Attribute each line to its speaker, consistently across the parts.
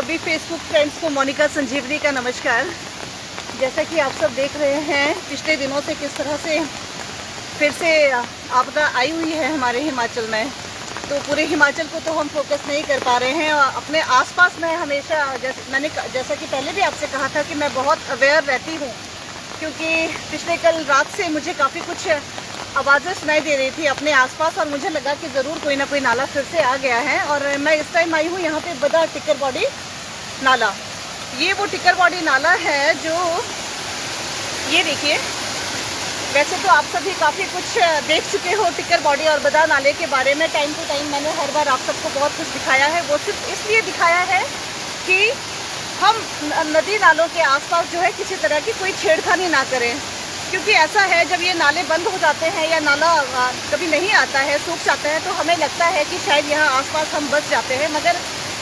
Speaker 1: सभी Facebook friends को मोनिका संजीवनी का नमस्कार। जैसा कि आप सब देख रहे हैं, पिछले दिनों से किस तरह से फिर से आपदा आई हुई है हमारे हिमाचल में। तो पूरे हिमाचल को तो हम फोकस नहीं कर पा रहे हैं। अपने आसपास में हमेशा जैसा कि पहले भी आपसे कहा था कि मैं बहुत अवेयर रहती हूँ, क्योंकि पिछले कल रात से मुझे काफ़ी कुछ आवाज़ें सुनाई दे रही थी अपने आसपास, और मुझे लगा कि ज़रूर कोई ना कोई नाला फिर से आ गया है। और मैं इस टाइम आई हूँ यहाँ पे बदा टिक्कर बॉडी नाला। ये वो टिक्कर बॉडी नाला है जो, ये देखिए, वैसे तो आप सभी काफ़ी कुछ देख चुके हो टिक्कर बॉडी और बदा नाले के बारे में। टाइम टू टाइम मैंने हर बार आप सबको बहुत कुछ दिखाया है। वो सिर्फ इसलिए दिखाया है कि हम नदी नालों के आसपास जो है किसी तरह की कोई छेड़खानी ना करें, क्योंकि ऐसा है जब ये नाले बंद हो जाते हैं या नाला कभी नहीं आता है, सूख जाता है, तो हमें लगता है कि शायद यहाँ आसपास हम बच जाते हैं, मगर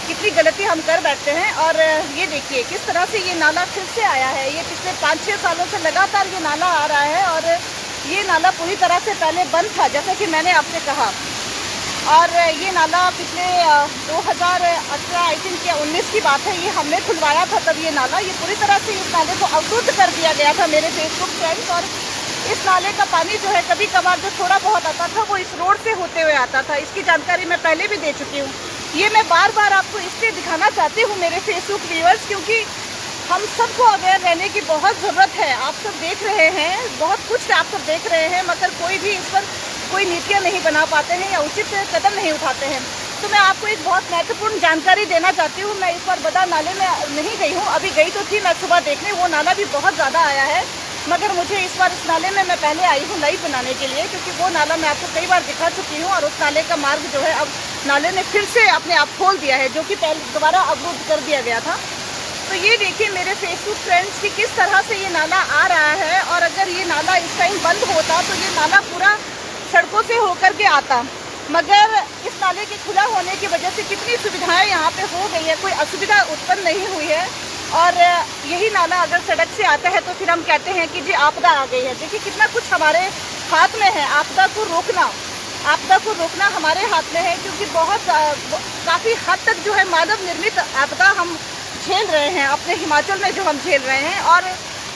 Speaker 1: कितनी गलती हम कर बैठते हैं। और ये देखिए किस तरह से ये नाला फिर से आया है। ये पिछले 5-6 सालों से लगातार ये नाला आ रहा है, और ये नाला पूरी तरह से पहले बंद था, जैसा कि मैंने आपसे कहा। और ये नाला पिछले 2018 आई थिंक या 19 की बात है, ये हमने खुलवाया था तब ये नाला। ये पूरी तरह से इस नाले को अवरुद्ध कर दिया गया था मेरे फेसबुक फ्रेंड्स। और इस नाले का पानी जो है कभी कभार जो थोड़ा बहुत आता था वो इस रोड से होते हुए आता था। इसकी जानकारी मैं पहले भी दे चुकी हूँ। ये मैं बार बार आपको इसलिए दिखाना चाहती हूँ मेरे फेसबुक व्यूअर्स, क्योंकि हम सबको अवेयर रहने की बहुत ज़रूरत है। आप सब देख रहे हैं, बहुत कुछ आप सब देख रहे हैं, मगर कोई भी इस पर कोई नीतियाँ नहीं बना पाते हैं या उचित कदम नहीं उठाते हैं। तो मैं आपको एक बहुत महत्वपूर्ण जानकारी देना चाहती हूँ। मैं इस बार बदा नाले में नहीं गई हूँ, अभी गई तो थी मैं सुबह देखने। वो नाला भी बहुत ज़्यादा आया है, मगर मुझे इस बार इस नाले में मैं पहले आई हूँ लाइव बनाने के लिए, क्योंकि वो नाला मैं आपको कई बार दिखा चुकी हूँ। और उस नाले का मार्ग जो है अब नाले ने फिर से अपने आप खोल दिया है, जो कि पहले दोबारा अवरुद्ध कर दिया गया था। तो ये देखिए मेरे फेसबुक फ्रेंड्स कि किस तरह से ये नाला आ रहा है। और अगर ये नाला इस टाइम बंद होता तो ये नाला पूरा सड़कों से होकर के आता, मगर इस नाले के खुला होने की वजह से कितनी सुविधाएं यहाँ पे हो गई है, कोई असुविधा उत्पन्न नहीं हुई है। और यही नाला अगर सड़क से आता है तो फिर हम कहते हैं कि जी आपदा आ गई है। देखिए कितना कुछ हमारे हाथ में है, आपदा को रोकना हमारे हाथ में है, क्योंकि काफ़ी हद तक जो है मानव निर्मित आपदा हम झेल रहे हैं अपने हिमाचल में, जो हम झेल रहे हैं। और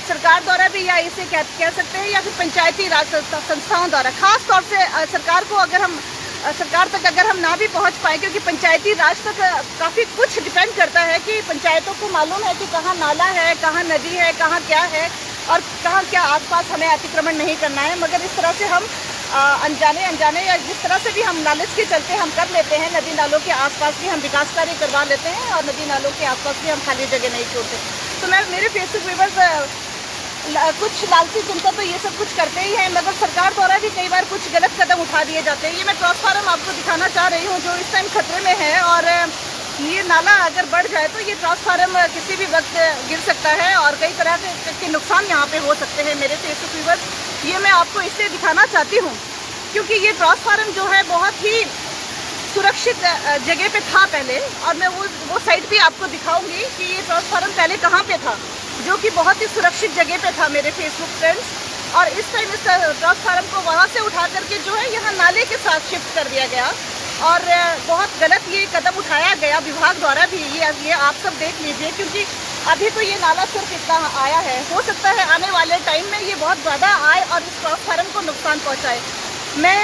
Speaker 1: सरकार द्वारा भी, या इसे कह सकते हैं, या फिर पंचायती राज संस्थाओं द्वारा, खास तौर से सरकार तक अगर हम ना भी पहुंच पाए, क्योंकि पंचायती राज तक काफ़ी कुछ डिपेंड करता है कि पंचायतों को मालूम है कि कहाँ नाला है, कहाँ नदी है, कहाँ क्या है और कहाँ क्या आसपास हमें अतिक्रमण नहीं करना है। मगर इस तरह से हम अनजाने या जिस तरह से भी हम लालच के चलते हम कर लेते हैं, नदी नालों के आसपास भी हम विकास कार्य करवा लेते हैं और नदी नालों के आसपास भी हम खाली जगह नहीं छोड़ते। तो मैं मेरे फेसबुक व्यूअर्स, कुछ लालची जनता तो ये सब कुछ करते ही हैं, मगर सरकार द्वारा भी कई बार कुछ गलत कदम उठा दिए जाते हैं। ये मैं ट्रांसफार्मर आपको दिखाना चाह रही हूँ जो इस टाइम खतरे में है। और ये नाला अगर बढ़ जाए तो ये ट्रांसफार्मर किसी भी वक्त गिर सकता है और कई तरह के नुकसान यहाँ पे हो सकते हैं मेरे फेसबुक व्यूअर्स। ये मैं आपको इसलिए दिखाना चाहती हूँ क्योंकि ये ट्रांसफार्मर जो है बहुत ही सुरक्षित जगह पे था पहले, और मैं वो साइट भी आपको दिखाऊंगी कि ये ट्रांसफार्मर पहले कहाँ पे था, जो कि बहुत ही सुरक्षित जगह पे था मेरे फेसबुक फ्रेंड्स। और इस टाइम इस ट्रांसफार्मर को वहाँ से उठा करके जो है यहाँ नाले के साथ शिफ्ट कर दिया गया, और बहुत गलत ये कदम उठाया गया विभाग द्वारा भी। ये आप सब देख लीजिए, क्योंकि अभी तो ये नाला सिर्फ इतना आया है, हो सकता है आने वाले टाइम में ये बहुत ज़्यादा आए और इस ट्रांसफार्मर को नुकसान पहुँचाए। मैं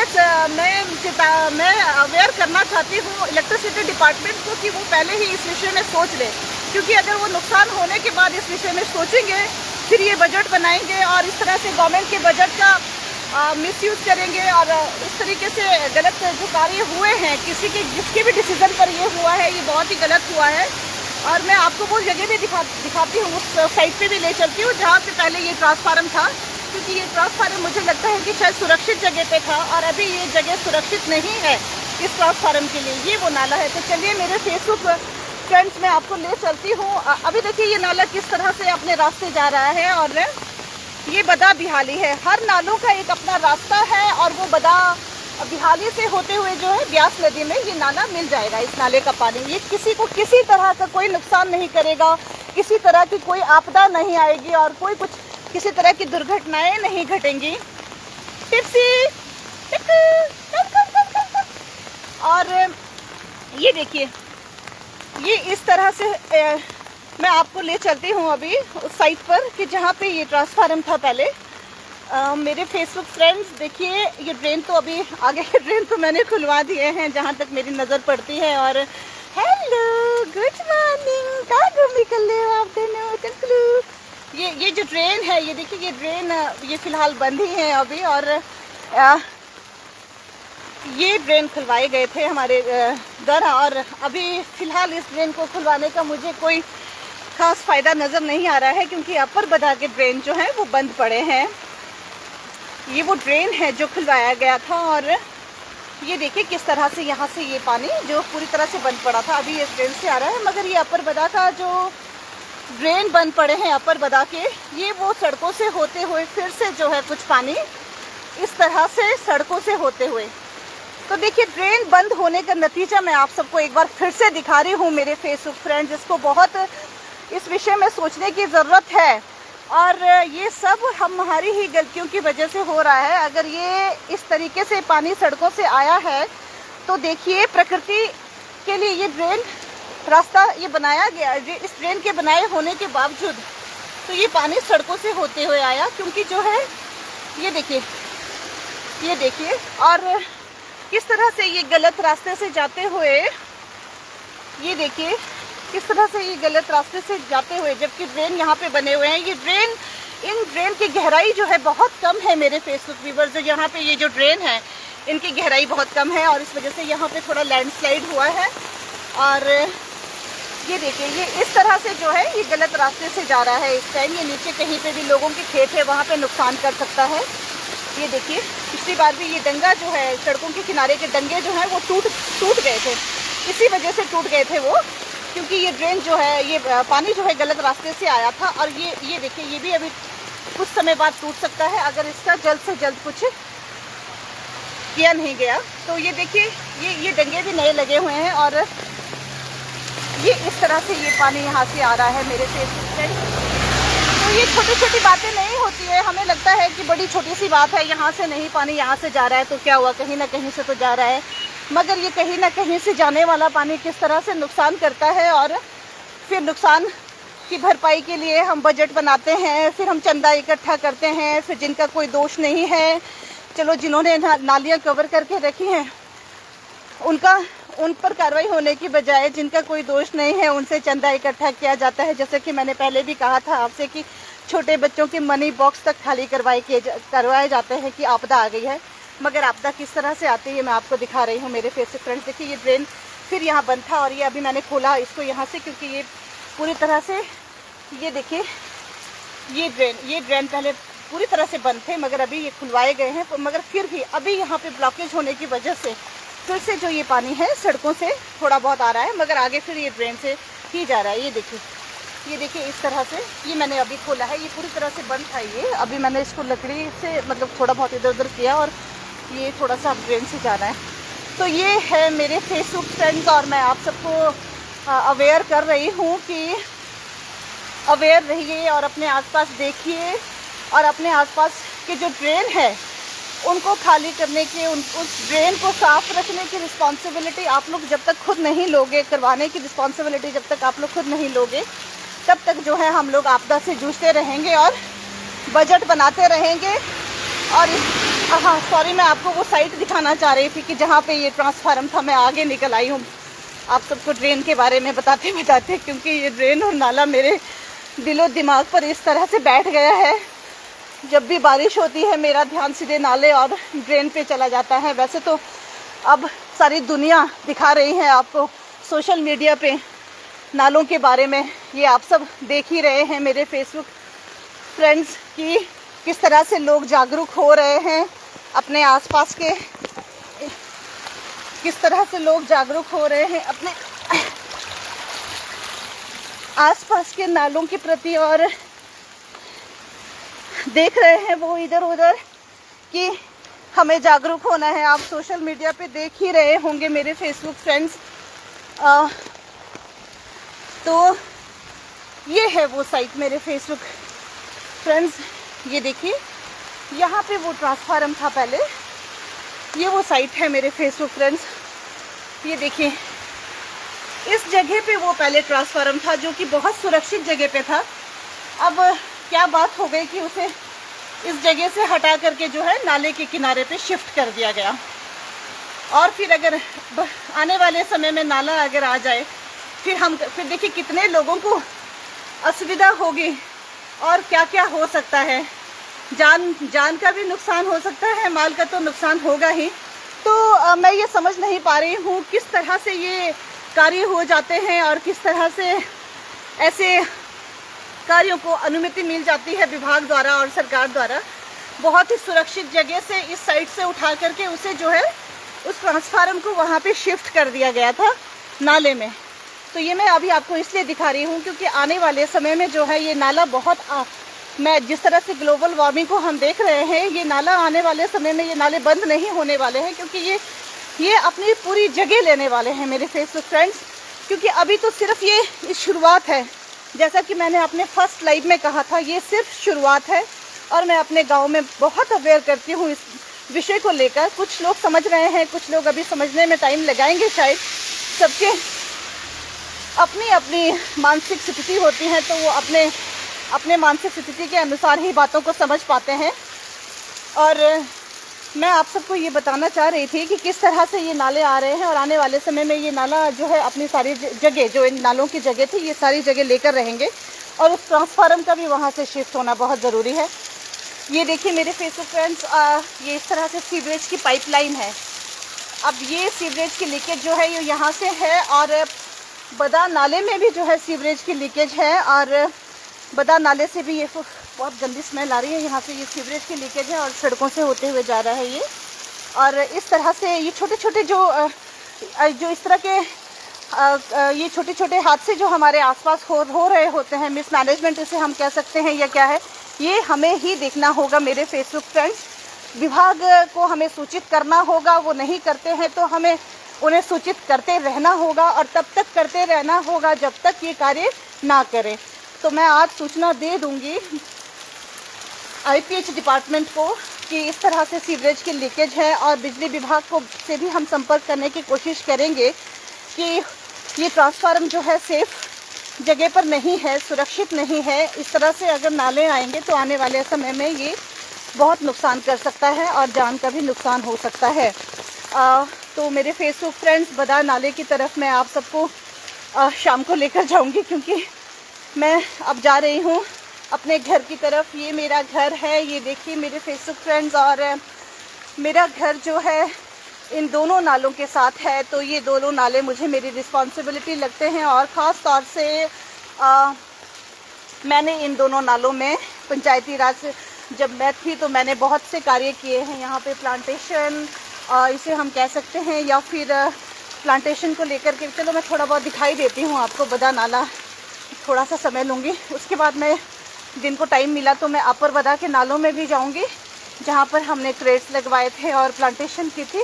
Speaker 1: अवेयर करना चाहती हूँ इलेक्ट्रिसिटी डिपार्टमेंट को कि वो पहले ही इस विषय में सोच ले, क्योंकि अगर वो नुकसान होने के बाद इस विषय में सोचेंगे, फिर ये बजट बनाएंगे और इस तरह से गवर्नमेंट के बजट का मिसयूज़ करेंगे। और इस तरीके से गलत जो कार्य हुए हैं, जिसके भी डिसीजन पर ये हुआ है, ये बहुत ही गलत हुआ है। और मैं आपको वो जगह भी दिखाती हूँ, उस साइट पे भी ले चलती हूँ जहाँ पे पहले ये ट्रांसफार्मर था, क्योंकि ये ट्रांसफार्मर मुझे लगता है कि शायद सुरक्षित जगह पे था और अभी ये जगह सुरक्षित नहीं है इस ट्रांसफार्मर के लिए। ये वो नाला है। तो चलिए मेरे फेसबुक फ्रेंड्स मैं आपको ले चलती हूँ। अभी देखिए ये नाला किस तरह से अपने रास्ते जा रहा है, और ये बदा बिहाली है। हर नालों का एक अपना रास्ता है, और वो बदा बिहाली से होते हुए जो है ब्यास नदी में ये नाला मिल जाएगा। इस नाले का पानी ये किसी को किसी तरह का कोई नुकसान नहीं करेगा, किसी तरह की कोई आपदा नहीं आएगी और किसी तरह की दुर्घटनाएं नहीं घटेंगी। टिप्सी और ये देखिए ये इस तरह से मैं आपको ले चलती हूँ अभी उस साइट पर कि जहाँ पे ये ट्रांसफार्मर था पहले। मेरे फेसबुक फ्रेंड्स देखिए, ये ड्रेन तो अभी आगे के ड्रेन तो मैंने खुलवा दिए हैं जहाँ तक मेरी नज़र पड़ती है। और हेलो, गुड मॉर्निंग, कहाँ घूम निकल रहे हो आप दोनों? चलो, ये जो ड्रेन है, ये देखिए, ये ड्रेन ये फ़िलहाल बंद ही है अभी। और ये ड्रेन खुलवाए गए थे हमारे घर, और अभी फ़िलहाल इस ड्रेन को खुलवाने का मुझे कोई ख़ास फ़ायदा नज़र नहीं आ रहा है, क्योंकि अपर बदा के ड्रेन जो हैं वो बंद पड़े हैं। ये वो ड्रेन है जो खुलवाया गया था, और ये देखिए किस तरह से यहाँ से ये पानी जो पूरी तरह से बंद पड़ा था अभी इस ड्रेन से आ रहा है। मगर ये अपर बदा का जो ड्रेन बंद पड़े हैं अपर बदा के, ये वो सड़कों से होते हुए फिर से जो है कुछ पानी इस तरह से सड़कों से होते हुए, तो देखिए ड्रेन बंद होने का नतीजा मैं आप सबको एक बार फिर से दिखा रही हूँ मेरे फेसबुक फ्रेंड्स। इसको बहुत इस विषय में सोचने की ज़रूरत है, और ये सब हमारी ही गलतियों की वजह से हो रहा है। अगर ये इस तरीके से पानी सड़कों से आया है तो देखिए प्रकृति के लिए ये ड्रेन रास्ता ये बनाया गया, इस ड्रेन के बनाए होने के बावजूद तो ये पानी सड़कों से होते हुए आया, क्योंकि जो है ये देखिए और किस तरह से ये गलत रास्ते से जाते हुए, ये देखिए किस तरह से ये गलत रास्ते से जाते हुए, जबकि ड्रेन यहाँ पे बने हुए हैं। ये ड्रेन, इन ड्रेन की गहराई जो है बहुत कम है मेरे फेसबुक व्यूवर्स। जो यहाँ पे ये जो ड्रेन है इनकी गहराई बहुत कम है, और इस वजह से यहाँ पे थोड़ा लैंडस्लाइड हुआ है। और ये देखिए ये इस तरह से जो है ये गलत रास्ते से जा रहा है इस टाइम। ये नीचे कहीं पे भी लोगों के खेत है, वहाँ पे नुकसान कर सकता है। ये देखिए पिछली बार भी ये डंगा जो है, सड़कों के किनारे के डंगे जो हैं वो टूट गए थे, इसी वजह से टूट गए थे वो, क्योंकि ये ड्रेन जो है, ये पानी जो है गलत रास्ते से आया था। और ये देखिए ये भी अभी कुछ समय बाद टूट सकता है अगर इसका जल्द से जल्द कुछ किया नहीं गया। तो ये देखिए ये डंगे भी नए लगे हुए हैं, और ये इस तरह से ये पानी यहाँ से आ रहा है मेरे फेसबुक फ्रेंड्स। तो ये छोटी छोटी बातें नहीं होती है, हमें लगता है कि बड़ी छोटी सी बात है, यहाँ से नहीं पानी यहाँ से जा रहा है तो क्या हुआ, कहीं ना कहीं से तो जा रहा है। मगर ये कहीं ना कहीं से जाने वाला पानी किस तरह से नुकसान करता है, और फिर नुकसान की भरपाई के लिए हम बजट बनाते हैं, फिर हम चंदा इकट्ठा करते हैं, फिर जिनका कोई दोष नहीं है, चलो जिन्होंने नालियाँ कवर करके रखी हैं उन पर कार्रवाई होने की बजाय जिनका कोई दोष नहीं है उनसे चंदा इकट्ठा किया जाता है। जैसे कि मैंने पहले भी कहा था आपसे कि छोटे बच्चों के मनी बॉक्स तक खाली करवाए जाते हैं कि आपदा आ गई है। मगर आपदा किस तरह से आती है मैं आपको दिखा रही हूँ मेरे फेसबुक फ्रेंड्स। देखिए ये ड्रेन फिर यहाँ बंद था, और ये अभी मैंने खोला इसको यहाँ से, क्योंकि ये पूरी तरह से, ये देखिए ये ड्रेन पहले पूरी तरह से बंद थे, मगर अभी ये खुलवाए गए हैं। मगर फिर भी अभी यहाँ पे ब्लॉकेज होने की वजह से फिर से जो ये पानी है सड़कों से थोड़ा बहुत आ रहा है, मगर आगे फिर ये ड्रेन से ही जा रहा है। ये देखिए इस तरह से, ये मैंने अभी खोला है, ये पूरी तरह से बंद था। ये अभी मैंने इसको लकड़ी से मतलब थोड़ा बहुत इधर उधर किया, और ये थोड़ा सा ड्रेन से जा रहा है। तो ये है मेरे फेसबुक फ्रेंड्स, और मैं आप सबको अवेयर कर रही हूँ कि अवेयर रहिए और अपने आसपास देखिए, और अपने आसपास के जो ड्रेन है उनको खाली करने की, उस ड्रेन को साफ रखने की रिस्पॉन्सिबिलिटी आप लोग जब तक खुद नहीं लोगे, करवाने की रिस्पॉन्सिबिलिटी जब तक आप लोग खुद नहीं लोगे, तब तक जो है हम लोग आपदा से जूझते रहेंगे और बजट बनाते रहेंगे। और हाँ सॉरी, मैं आपको वो साइट दिखाना चाह रही थी कि जहाँ पे ये ट्रांसफार्मर था। मैं आगे निकल आई हूँ आप सबको ड्रेन के बारे में बताते बताते, क्योंकि ये ड्रेन और नाला मेरे दिलो दिमाग पर इस तरह से बैठ गया है। जब भी बारिश होती है मेरा ध्यान सीधे नाले और ड्रेन पे चला जाता है। वैसे तो अब सारी दुनिया दिखा रही है आपको सोशल मीडिया पे नालों के बारे में, ये आप सब देख ही रहे हैं मेरे फेसबुक फ्रेंड्स कि किस तरह से लोग जागरूक हो रहे हैं अपने आसपास के, किस तरह से लोग जागरूक हो रहे हैं अपने आसपास के नालों के प्रति, और देख रहे हैं वो इधर उधर कि हमें जागरूक होना है। आप सोशल मीडिया पे देख ही रहे होंगे मेरे फेसबुक फ्रेंड्स। तो ये है वो साइट मेरे फेसबुक फ्रेंड्स। ये देखिए यहाँ पे वो ट्रांसफार्मर था पहले, ये वो साइट है मेरे फेसबुक फ्रेंड्स। ये देखिए इस जगह पे वो पहले ट्रांसफार्मर था जो कि बहुत सुरक्षित जगह पे था। अब क्या बात हो गई कि उसे इस जगह से हटा करके जो है नाले के किनारे पे शिफ्ट कर दिया गया। और फिर अगर आने वाले समय में नाला अगर आ जाए फिर देखिए कितने लोगों को असुविधा होगी और क्या क्या हो सकता है। जान का भी नुकसान हो सकता है, माल का तो नुकसान होगा ही। तो मैं ये समझ नहीं पा रही हूँ किस तरह से ये कार्य हो जाते हैं और किस तरह से ऐसे कार्यों को अनुमति मिल जाती है विभाग द्वारा और सरकार द्वारा। बहुत ही सुरक्षित जगह से इस साइड से उठा करके उसे जो है उस ट्रांसफार्मर को वहाँ पे शिफ्ट कर दिया गया था नाले में। तो ये मैं अभी आपको इसलिए दिखा रही हूँ क्योंकि आने वाले समय में जो है ये नाला मैं जिस तरह से ग्लोबल वार्मिंग को हम देख रहे हैं, ये नाला आने वाले समय में ये नाले बंद नहीं होने वाले हैं क्योंकि ये अपनी पूरी जगह लेने वाले हैं मेरे फेसबुक फ्रेंड्स। क्योंकि अभी तो सिर्फ ये शुरुआत है, जैसा कि मैंने अपने फर्स्ट लाइव में कहा था, ये सिर्फ शुरुआत है। और मैं अपने गाँव में बहुत अवेयर करती हूँ इस विषय को लेकर। कुछ लोग समझ रहे हैं, कुछ लोग अभी समझने में टाइम लगाएंगे शायद। सबके अपनी अपनी मानसिक स्थिति होती है, तो वो अपने मानसिक स्थिति के अनुसार ही बातों को समझ पाते हैं। और मैं आप सबको ये बताना चाह रही थी कि किस तरह से ये नाले आ रहे हैं और आने वाले समय में ये नाला जो है अपनी सारी जगह, जो इन नालों की जगह थी, ये सारी जगह लेकर रहेंगे। और उस ट्रांसफार्मर का भी वहाँ से शिफ्ट होना बहुत ज़रूरी है। ये देखिए मेरे फेसबुक फ्रेंड्स, ये इस तरह से सीवरेज की पाइपलाइन है। अब ये सीवरेज की लीकेज जो है ये यहाँ से है और बदा नाले में भी जो है सीवरेज की लीकेज है। और बदा नाले से भी ये बहुत गंदी स्मेल आ रही है, यहाँ से ये सीवरेज की लीकेज है और सड़कों से होते हुए जा रहा है ये। और इस तरह से ये छोटे छोटे जो इस तरह के ये छोटे छोटे हादसे जो हमारे आसपास हो रहे होते हैं, मिसमैनेजमेंट इसे हम कह सकते हैं या क्या है, ये हमें ही देखना होगा मेरे फेसबुक फ्रेंड्स। विभाग को हमें सूचित करना होगा, वो नहीं करते हैं तो हमें उन्हें सूचित करते रहना होगा और तब तक करते रहना होगा जब तक ये कार्य ना करें। तो मैं आज सूचना दे दूंगी IPH डिपार्टमेंट को कि इस तरह से सीवरेज की लीकेज है और बिजली विभाग को से भी हम संपर्क करने की कोशिश करेंगे कि ये ट्रांसफार्मर जो है सेफ जगह पर नहीं है, सुरक्षित नहीं है। इस तरह से अगर नाले आएंगे तो आने वाले समय में ये बहुत नुकसान कर सकता है और जान का भी नुकसान हो सकता है। तो मेरे फेसबुक फ्रेंड्स, बदा नाले की तरफ मैं आप सबको शाम को लेकर जाऊंगी क्योंकि मैं अब जा रही हूँ अपने घर की तरफ। ये मेरा घर है, ये देखिए मेरे फेसबुक फ्रेंड्स। और मेरा घर जो है इन दोनों नालों के साथ है, तो ये दोनों नाले मुझे मेरी रिस्पॉन्सिबिलिटी लगते हैं। और ख़ास तौर से मैंने इन दोनों नालों में पंचायती राज जब मैं थी तो मैंने बहुत से कार्य किए हैं। यहाँ पे प्लांटेशन इसे हम कह सकते हैं, या फिर प्लांटेशन को लेकर के, चलो मैं थोड़ा बहुत दिखाई देती हूँ आपको बदा नाला। थोड़ा सा समय लूँगी, उसके बाद मैं दिन को टाइम मिला तो मैं अपर बदा के नालों में भी जाऊँगी जहाँ पर हमने क्रेट्स लगवाए थे और प्लांटेशन की थी।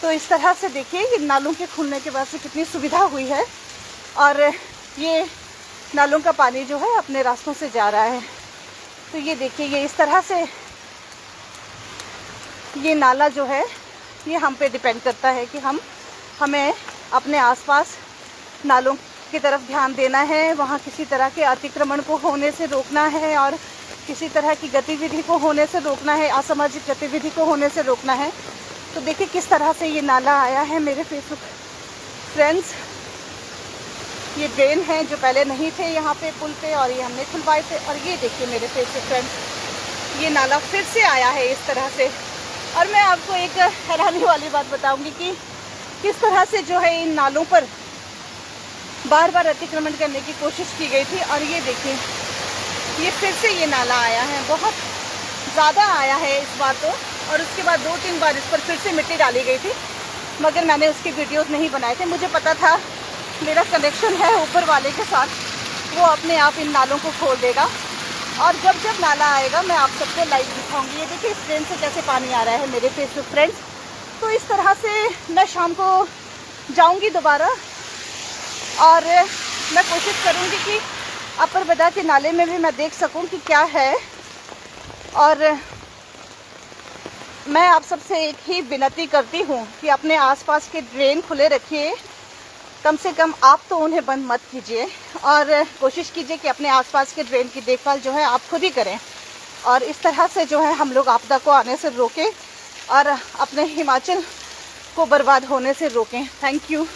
Speaker 1: तो इस तरह से देखिए ये नालों के खुलने के बाद से कितनी सुविधा हुई है और ये नालों का पानी जो है अपने रास्तों से जा रहा है। तो ये देखिए ये इस तरह से ये नाला जो है ये हम पे डिपेंड करता है कि हमें अपने आसपास नालों की तरफ ध्यान देना है, वहाँ किसी तरह के अतिक्रमण को होने से रोकना है और किसी तरह की गतिविधि को होने से रोकना है, असामाजिक गतिविधि को होने से रोकना है। तो देखिए किस तरह से ये नाला आया है मेरे फेसबुक फ्रेंड्स। ये ड्रेन है जो पहले नहीं थे यहाँ पे पुल पे और ये हमने खुलवाए थे। और ये देखिए मेरे फेसबुक फ्रेंड्स ये नाला फिर से आया है इस तरह से। और मैं आपको एक हैरानी वाली बात बताऊंगी कि किस तरह से जो है इन नालों पर बार बार अतिक्रमण करने की कोशिश की गई थी। और ये देखिए ये फिर से ये नाला आया है, बहुत ज़्यादा आया है इस बार तो। और उसके बाद 2-3 बार इस पर फिर से मिट्टी डाली गई थी, मगर मैंने उसके वीडियोस नहीं बनाए थे। मुझे पता था मेरा कनेक्शन है ऊपर वाले के साथ, वो अपने आप इन नालों को खोल देगा। और जब जब नाला आएगा मैं आप सबको लाइव दिखाऊंगी। ये देखिए इस ट्रेन से कैसे पानी आ रहा है मेरे फेसबुक फ्रेंड्स। तो इस तरह से मैं शाम को जाऊंगी दोबारा और मैं कोशिश करूंगी कि अपर बदा के नाले में भी मैं देख सकूं कि क्या है। और मैं आप सबसे एक ही विनती करती हूं कि अपने आसपास के ड्रेन खुले रखिए कम से कम आप तो उन्हें बंद मत कीजिए और कोशिश कीजिए कि अपने आसपास के ड्रेन की देखभाल जो है आप खुद ही करें और इस तरह से जो है हम लोग आपदा को आने से रोकें और अपने हिमाचल को बर्बाद होने से रोकें। Thank you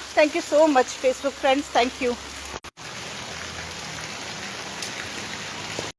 Speaker 1: so much Facebook friends, thank you.